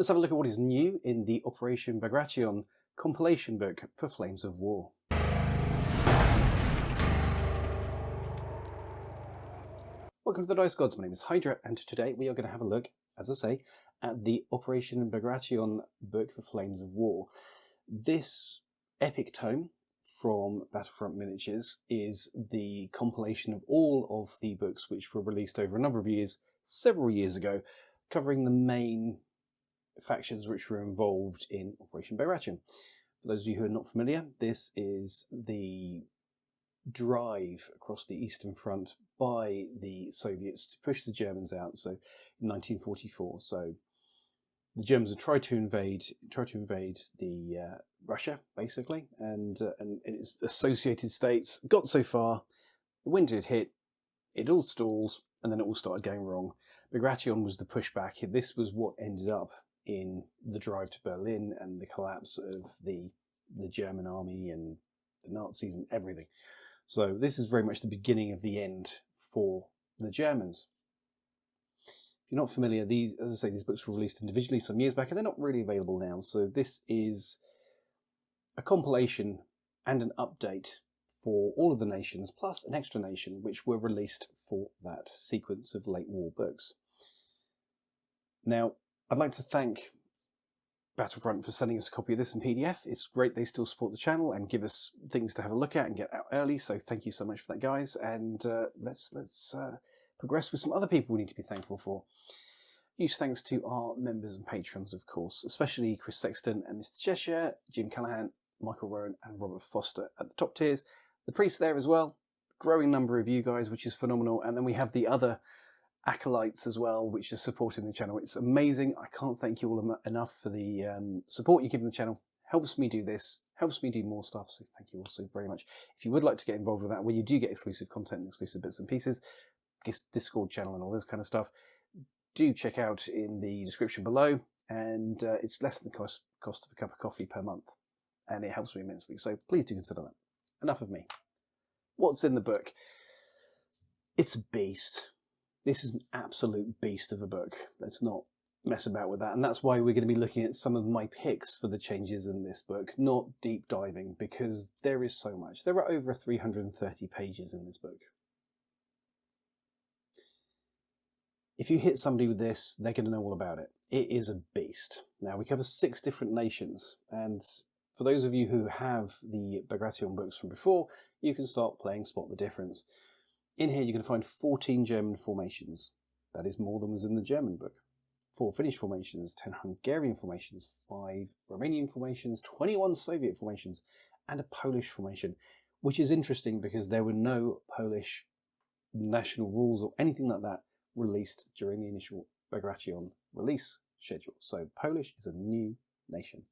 Let's have a look at what is new in the Operation Bagration compilation book for Flames of War. Welcome to the Dice Gods, my name is Hydra, and today we are going to have a look, as I say, at the Operation Bagration book for Flames of War. This epic tome from Battlefront Miniatures is the compilation of all of the books which were released over a number of years, several years ago, covering the main factions which were involved in Operation Bagration. For those of you who are not familiar, this is the drive across the Eastern Front by the Soviets to push the Germans out. So in 1944, so the Germans had tried to invade the Russia basically, and its associated states. Got so far, the winter had hit, it all stalled, and then it all started going wrong. Bagration was the pushback. This was what ended up in the drive to Berlin and the collapse of the German army and the Nazis and everything. So this is very much the beginning of the end for the Germans. If you're not familiar, as I say, these books were released individually some years back, and they're not really available now. So this is a compilation and an update for all of the nations, plus an extra nation, which were released for that sequence of late war books. Now, I'd like to thank Battlefront for sending us a copy of this in PDF. It's great they still support the channel and give us things to have a look at and get out early, so thank you so much for that, guys. And let's progress with some other people we need to be thankful for. Huge thanks to our members and patrons, of course, especially Chris Sexton and Mr. Cheshire, Jim Callahan, Michael Rowan and Robert Foster at the top tiers. The priest there as well, growing number of you guys, which is phenomenal. And then we have the other acolytes as well, which are supporting the channel. It's amazing. I can't thank you all enough for the support you give the channel. Helps me do this, helps me do more stuff, so thank you all so very much. If you would like to get involved with that, where you do get exclusive content and exclusive bits and pieces, Discord channel and all this kind of stuff, do check out in the description below, and it's less than the cost of a cup of coffee per month, and it helps me immensely, so please do consider that. Enough of me. What's in the book? It's a beast. This is an absolute beast of a book. Let's not mess about with that. And that's why we're going to be looking at some of my picks for the changes in this book, not deep diving, because there is so much. There are over 330 pages in this book. If you hit somebody with this, they're going to know all about it. It is a beast. Now, we cover 6 different nations. And for those of you who have the Bagration books from before, you can start playing Spot the Difference. In here, you're going to find 14 German formations. That is more than was in the German book. 4 Finnish formations, 10 Hungarian formations, 5 Romanian formations, 21 Soviet formations, and a Polish formation, which is interesting because there were no Polish national rules or anything like that released during the initial Bagration release schedule. So Polish is a new nation.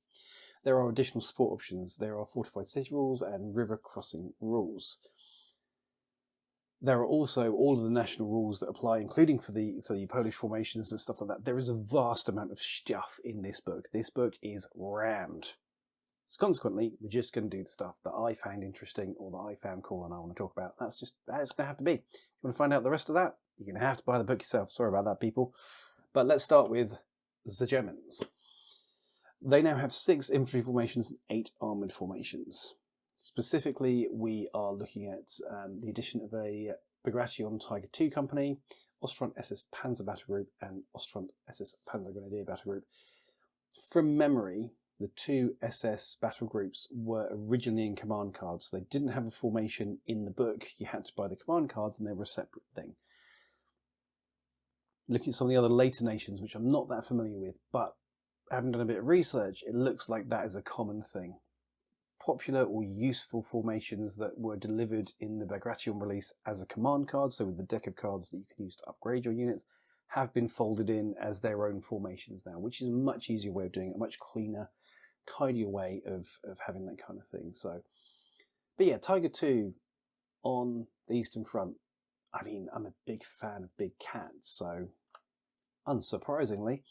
There are additional support options. There are fortified city rules and river crossing rules. There are also all of the national rules that apply, including for the Polish formations and stuff like that. There is a vast amount of stuff in this book. This book is rammed. So consequently, we're just going to do the stuff that I found interesting or that I found cool and I want to talk about. That's going to have to be. If you want to find out the rest of that, you're going to have to buy the book yourself. Sorry about that, people. But let's start with the Germans. They now have 6 infantry formations and 8 armoured formations. Specifically, we are looking at the addition of a Bagration Tiger II company, Ostfront SS Panzer Battle Group, and Ostfront SS Panzergrenadier Battle Group. From memory, the 2 SS battle groups were originally in command cards. They didn't have a formation in the book. You had to buy the command cards, and they were a separate thing. Looking at some of the other later nations, which I'm not that familiar with, but having done a bit of research, it looks like that is a common thing. Popular or useful formations that were delivered in the Bagration release as a command card, so with the deck of cards that you can use to upgrade your units, have been folded in as their own formations now, which is a much easier way of doing it, a much cleaner, tidier way of having that kind of thing. So, but yeah, Tiger II on the Eastern Front. I mean, I'm a big fan of big cats, so unsurprisingly.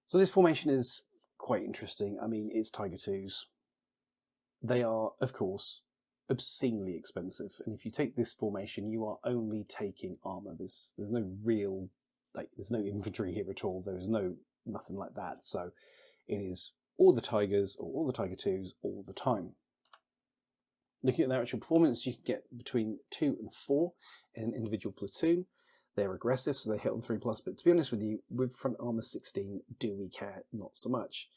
So this formation is quite interesting. I mean, it's Tiger IIs. They are, of course, obscenely expensive. And if you take this formation, you are only taking armour. There's no real, there's no infantry here at all. There's no nothing like that. So it is all the Tigers or all the Tiger 2s all the time. Looking at their actual performance, you can get between 2 and 4 in an individual platoon. They're aggressive, so they hit on 3+, but to be honest with you, with front armour 16, do we care? Not so much.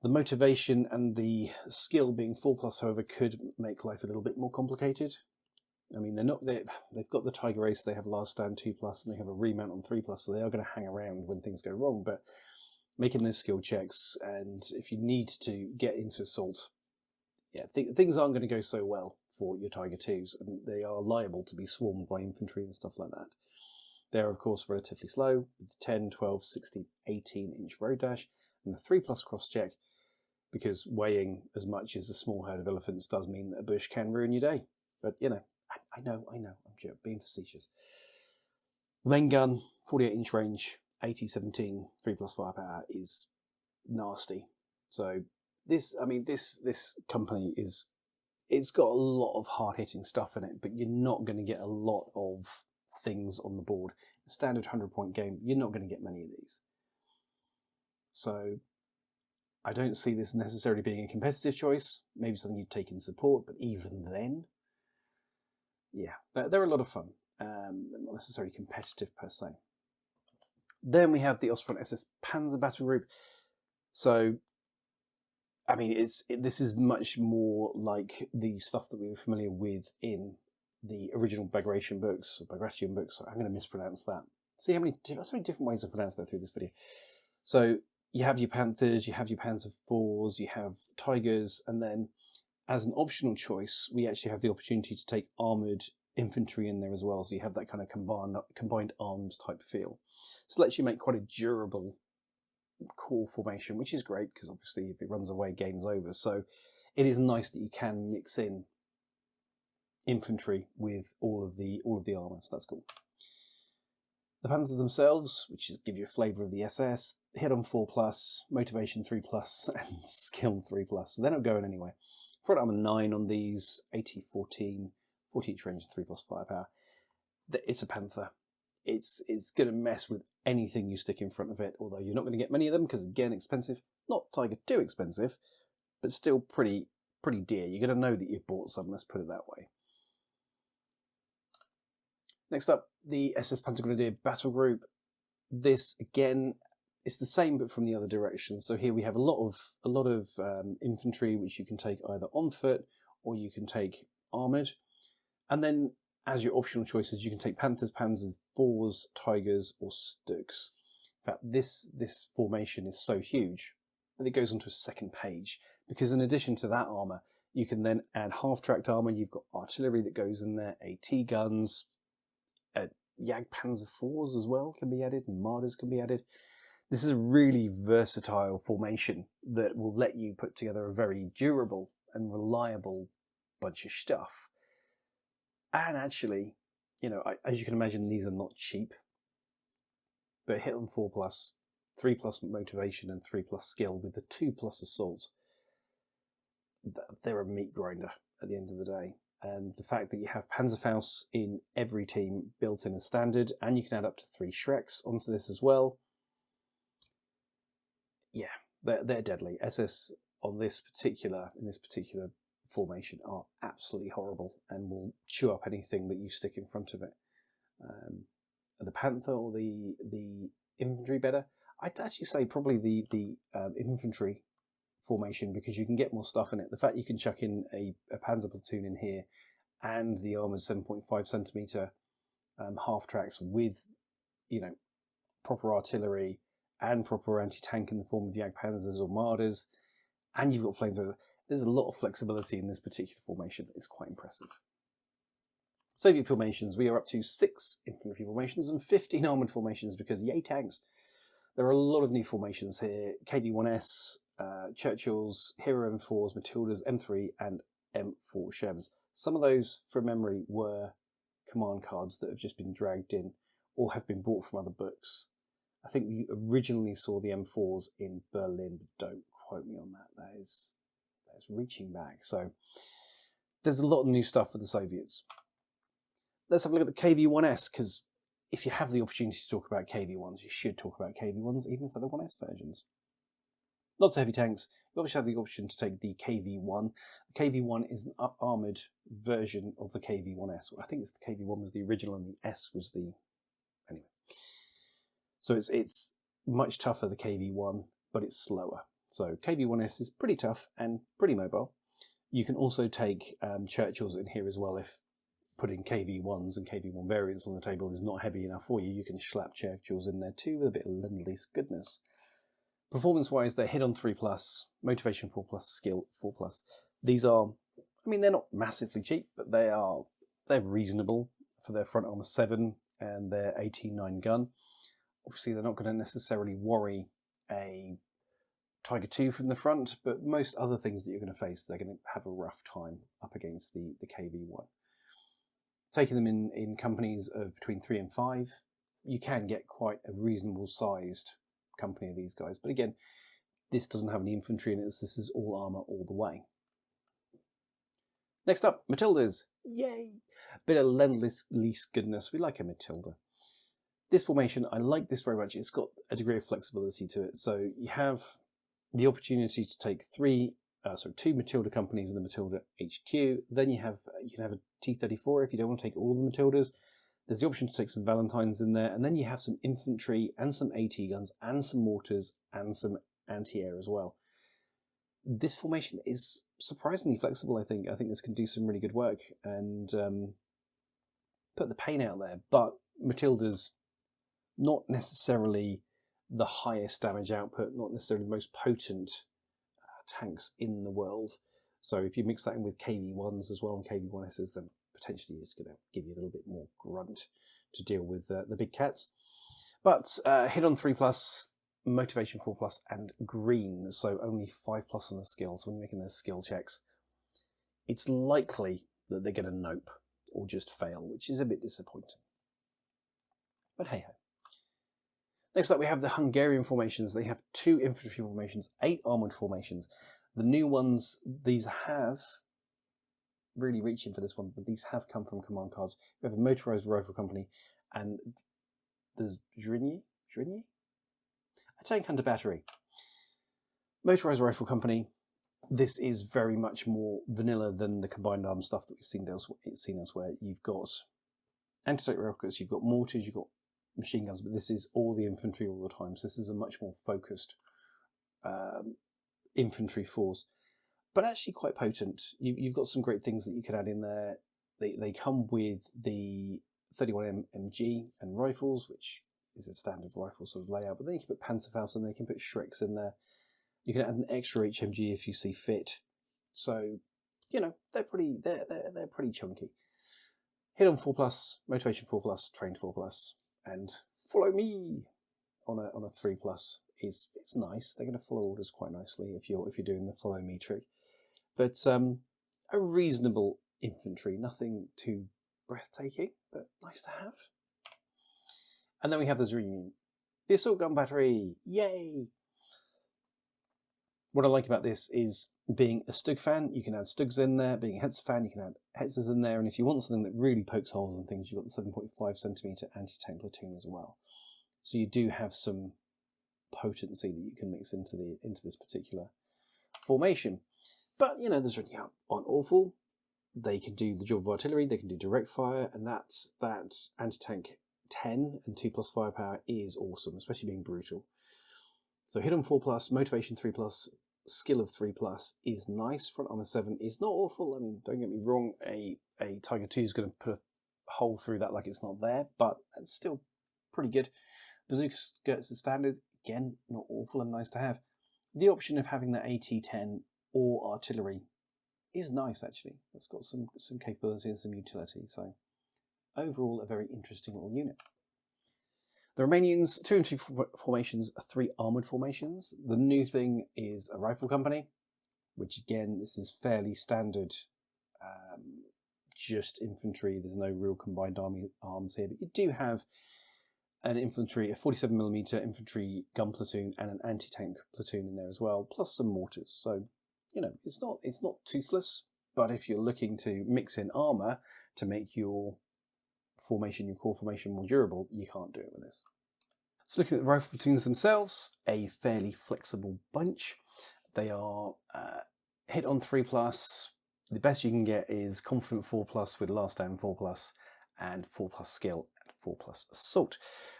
The motivation and the skill being 4+, however, could make life a little bit more complicated. I mean, they've got the Tiger Ace, they have Last Stand 2+, and they have a remount on 3+, so they are going to hang around when things go wrong, but making those skill checks, and if you need to get into assault, yeah, things aren't going to go so well for your Tiger 2s, and they are liable to be swarmed by infantry and stuff like that. They're, of course, relatively slow, with the 10, 12, 16, 18-inch road dash, and the 3+ cross-check, because weighing as much as a small herd of elephants does mean that a bush can ruin your day. But, you know, I know, I'm being facetious. The main gun, 48-inch range, 80-17, 3+ firepower is nasty. So this company it's got a lot of hard-hitting stuff in it, but you're not going to get a lot of things on the board. A standard 100-point game, you're not going to get many of these. So I don't see this necessarily being a competitive choice. Maybe something you'd take in support, but even then, yeah, they're a lot of fun. Not necessarily competitive per se. Then we have the Ostfront SS Panzer Battle Group. So, I mean, this is much more like the stuff that we were familiar with in the original Bagration books, or Bagration books. I'm going to mispronounce that. See how many different ways of pronouncing that through this video. So you have your Panthers, you have your Panzer IVs, you have Tigers, and then as an optional choice, we actually have the opportunity to take armoured infantry in there as well. So you have that kind of combined arms type feel. So it lets you make quite a durable core formation, which is great because obviously if it runs away, game's over. So it is nice that you can mix in infantry with all of the armour. So that's cool. The Panzers themselves, which give you a flavour of the SS, hit on 4+, motivation 3+, and skill 3+. So they're not going anywhere. Front armour 9 on these, 80-14, 40-inch range and 3+ firepower. It's a Panther. It's going to mess with anything you stick in front of it, although you're not going to get many of them because, again, expensive. Not Tiger 2 expensive, but still pretty dear. You're going to know that you've bought some, let's put it that way. Next up, the SS Panzergrenadier Battle Group. This, again, is the same but from the other direction. So here we have a lot of infantry which you can take either on foot or you can take armoured. And then as your optional choices, you can take Panthers, Panzers, IVs, Tigers or Stugs. In fact, this formation is so huge that it goes onto a second page, because in addition to that armour, you can then add half-tracked armour. You've got artillery that goes in there, AT guns, Jagdpanzer IVs as well can be added, and Marders can be added. This is a really versatile formation that will let you put together a very durable and reliable bunch of stuff. And actually, you know, as you can imagine, these are not cheap. But hit on 4+, 3+ motivation and 3+ skill with the 2+ assault, they're a meat grinder at the end of the day. And the fact that you have Panzerfaust in every team built in as standard, and you can add up to 3 Shreks onto this as well. Yeah, they're deadly. SS in this particular formation are absolutely horrible and will chew up anything that you stick in front of it. The Panther or the infantry better? I'd actually say probably the infantry formation, because you can get more stuff in it. The fact you can chuck in a Panzer platoon in here and the armoured 7.5 centimetre half tracks with, you know, proper artillery and proper anti-tank in the form of Jagdpanzers or Marders, and you've got flamethrower. There's a lot of flexibility in this particular formation. It's quite impressive. Soviet formations, we are up to 6 infantry formations and 15 armoured formations, because yay tanks. There are a lot of new formations here. KV-1S, Churchills, Hero M4s, Matildas, M3 and M4 Shermans. Some of those, from memory, were command cards that have just been dragged in or have been bought from other books. I think we originally saw the M4s in Berlin, but don't quote me on that. That is reaching back. So there's a lot of new stuff for the Soviets. Let's have a look at the KV-1S, because if you have the opportunity to talk about KV-1s, you should talk about KV-1s, even if they're the 1S versions. Lots of heavy tanks. You obviously have the option to take the KV-1. The KV-1 is an up-armoured version of the KV-1S. I think it's the KV-1 was the original and the S was the... Anyway. So it's much tougher, the KV-1, but it's slower. So KV-1S is pretty tough and pretty mobile. You can also take Churchills in here as well. If putting KV-1s and KV-1 variants on the table is not heavy enough for you, you can slap Churchills in there too with a bit of Lend-Lease goodness. Performance-wise, they're hit on 3+, motivation 4+, skill 4+. These are, I mean, they're not massively cheap, but they're reasonable for their front armor 7 and their 18-9 gun. Obviously, they're not going to necessarily worry a Tiger II from the front, but most other things that you're going to face, they're going to have a rough time up against the KV-1. Taking them in companies of between 3 and 5, you can get quite a reasonable sized company of these guys. But again, this doesn't have any infantry in it. This is all armour all the way. Next up, Matildas. Yay! Bit of Lend-Lease goodness. We like a Matilda. This formation, I like this very much. It's got a degree of flexibility to it. So you have the opportunity to take two Matilda companies in the Matilda HQ. Then you can have a T-34 if you don't want to take all of the Matildas. There's the option to take some Valentines in there, and then you have some infantry and some AT guns and some mortars and some anti-air as well. This formation is surprisingly flexible, I think. I think this can do some really good work and put the pain out there. But Matildas, not necessarily the highest damage output, not necessarily the most potent tanks in the world. So if you mix that in with KV-1s as well and KV-1Ss, then potentially it's going to give you a little bit more grunt to deal with the big cats. But hit on 3+, motivation 4+, and green, so only 5+ on the skills. When you're making those skill checks, it's likely that they're going to nope or just fail, which is a bit disappointing. But hey ho. Next up, we have the Hungarian Formations. They have 2 infantry formations, 8 armoured formations. The new ones, these have, really reaching for this one, but these have come from command cards. We have a motorised rifle company, and there's Drinyi? A tank hunter battery. Motorised rifle company. This is very much more vanilla than the combined arms stuff that we've seen elsewhere. You've got anti-tank rockets, you've got mortars, you've got machine guns, but this is all the infantry all the time. So this is a much more focused infantry force, but actually quite potent. You've got some great things that you can add in there. They come with the 31 MG and rifles, which is a standard rifle sort of layout, but then you can put Panzerfaust in there, you can put Shreks in there. You can add an extra HMG if you see fit. So, you know, they're pretty chunky. Hit on 4+, motivation 4+, trained 4+, and follow me on a 3+. It's nice. They're going to follow orders quite nicely if you're doing the follow me trick. But a reasonable infantry, nothing too breathtaking, but nice to have. And then we have the Zreen, the assault gun battery. Yay! What I like about this is being a Stug fan, you can add Stugs in there. Being a Hetzer fan, you can add Hetzers in there. And if you want something that really pokes holes in things, you've got the 7.5cm anti-tank platoon as well. So you do have some potency that you can mix into this particular formation. But, you know, the Zreen aren't awful. They can do the job of artillery, they can do direct fire, and that anti-tank 10 and 2+ firepower is awesome, especially being brutal. So hit on 4+, motivation 3+, skill of 3+ is nice. Front armor 7 is not awful. I mean, don't get me wrong, a Tiger II is going to put a hole through that like it's not there, but it's still pretty good. Bazooka skirts is standard, again, not awful and nice to have. The option of having that AT-10 or artillery is nice, actually. It's got some capability and some utility, so overall a very interesting little unit. The Romanians, 2 infantry formations, 3 armoured formations. The new thing is a rifle company, which again, this is fairly standard, just infantry. There's no real combined arms here, but you do have an infantry, a 47mm infantry gun platoon and an anti-tank platoon in there as well, plus some mortars. So, you know, it's not toothless, but if you're looking to mix in armour to make your formation, your core formation, more durable, you can't do it with this. So looking at the rifle platoons themselves, a fairly flexible bunch. They are hit on 3+. The best you can get is confident 4+ with last stand 4+, and 4+ skill and 4+ assault.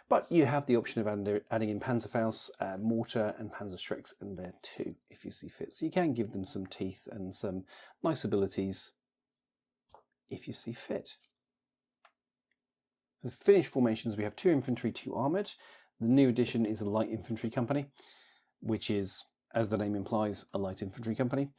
But you have the option of adding in Panzerfaust, mortar and Panzerschrecks in there too, if you see fit. So you can give them some teeth and some nice abilities if you see fit. For the Finnish formations, we have 2 infantry, 2 armoured. The new addition is a light infantry company, which is, as the name implies, a light infantry company.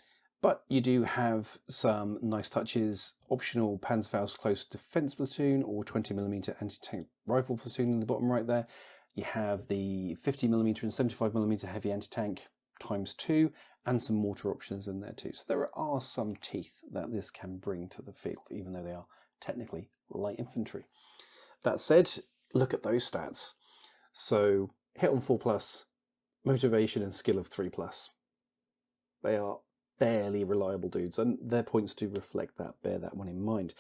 But you do have some nice touches, optional Panzerfaust close defence platoon or 20mm anti-tank rifle platoon in the bottom right there. You have the 50mm and 75mm heavy anti-tank ×2 and some mortar options in there too. So there are some teeth that this can bring to the field, even though they are technically light infantry. That said, look at those stats. So hit on 4+, motivation and skill of 3+. They are fairly reliable dudes, and their points do reflect that. Bear that one in mind.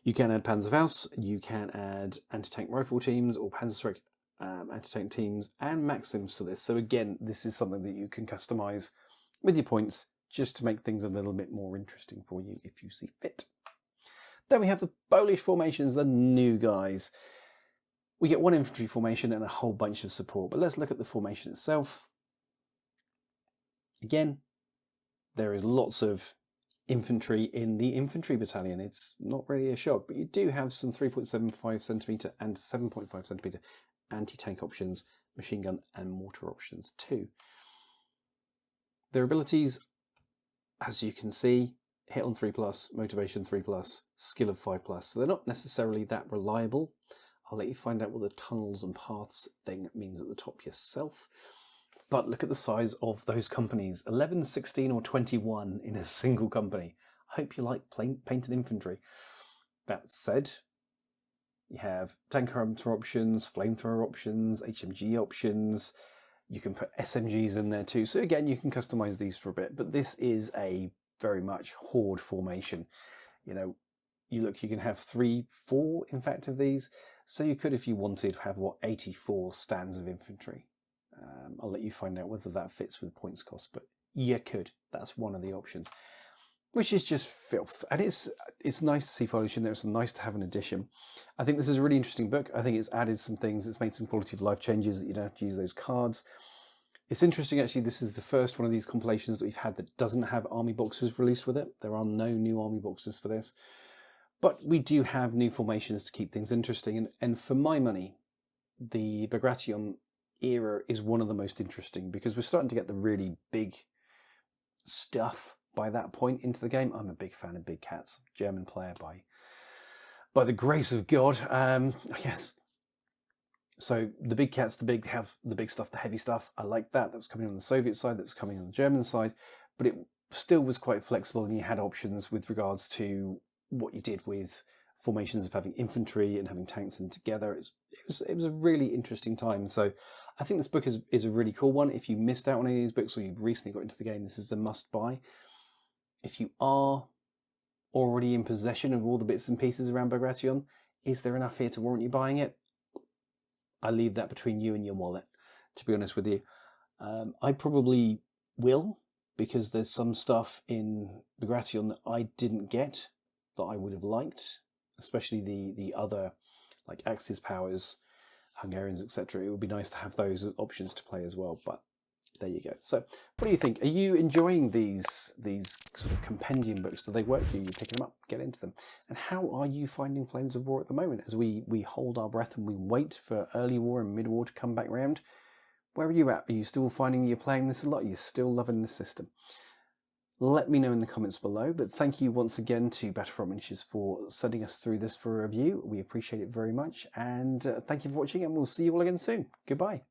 You can add Panzerfaust, you can add anti-tank rifle teams or Panzerschreck anti-tank teams and Maxims to this. So again, this is something that you can customize with your points just to make things a little bit more interesting for you if you see fit. Then we have the Polish formations, the new guys. We get 1 infantry formation and a whole bunch of support, but let's look at the formation itself. Again, there is lots of infantry in the infantry battalion. It's not really a shock, but you do have some 3.75cm and 7.5cm anti-tank options, machine gun and mortar options too. Their abilities, as you can see, hit on 3+, motivation 3+, skill of 5+. So they're not necessarily that reliable. I'll let you find out what the tunnels and paths thing means at the top yourself. But look at the size of those companies. 11, 16 or 21 in a single company. I hope you like painted infantry. That said, you have tank hunter options, flamethrower options, HMG options. You can put SMGs in there too. So again, you can customize these for a bit. But this is a very much horde formation. You know, you can have 3, 4 in fact of these. So you could, if you wanted, have 84 stands of infantry. I'll let you find out whether that fits with points cost, but you could. That's one of the options, which is just filth. And it's nice to see Polish in there. It's nice to have an addition. I think this is a really interesting book. I think it's added some things. It's made some quality of life changes that you don't have to use those cards. It's interesting, actually. This is the first one of these compilations that we've had that doesn't have army boxes released with it. There are no new army boxes for this. But we do have new formations to keep things interesting. And for my money, the Bagration era is one of the most interesting because we're starting to get the really big stuff by that point into the game. I'm a big fan of big cats. German player by the grace of God, I guess. So the big cats, have the big stuff, the heavy stuff. I like that. That was coming on the Soviet side, that was coming on the German side, but it still was quite flexible and you had options with regards to what you did with formations of having infantry and having tanks in together. It was a really interesting time. So I think this book is a really cool one. If you missed out on any of these books or you've recently got into the game, this is a must buy. If you are already in possession of all the bits and pieces around Bagration, is there enough here to warrant you buying it? I leave that between you and your wallet, to be honest with you. I probably will, because there's some stuff in Bagration that I didn't get that I would have liked, especially the other, like Axis powers, Hungarians, etc. It would be nice to have those as options to play as well, but there you go. So what do you think? Are you enjoying these sort of compendium books? Do they work for you? You picking them up, get into them? And how are you finding Flames of War at the moment as we hold our breath and we wait for early war and mid war to come back round? Where are you at? Are you still finding you're playing this a lot? Are you still loving the system? Let me know in the comments below, but thank you once again to Battlefront Miniatures for sending us through this for a review. We appreciate it very much, and thank you for watching, and we'll see you all again soon. Goodbye.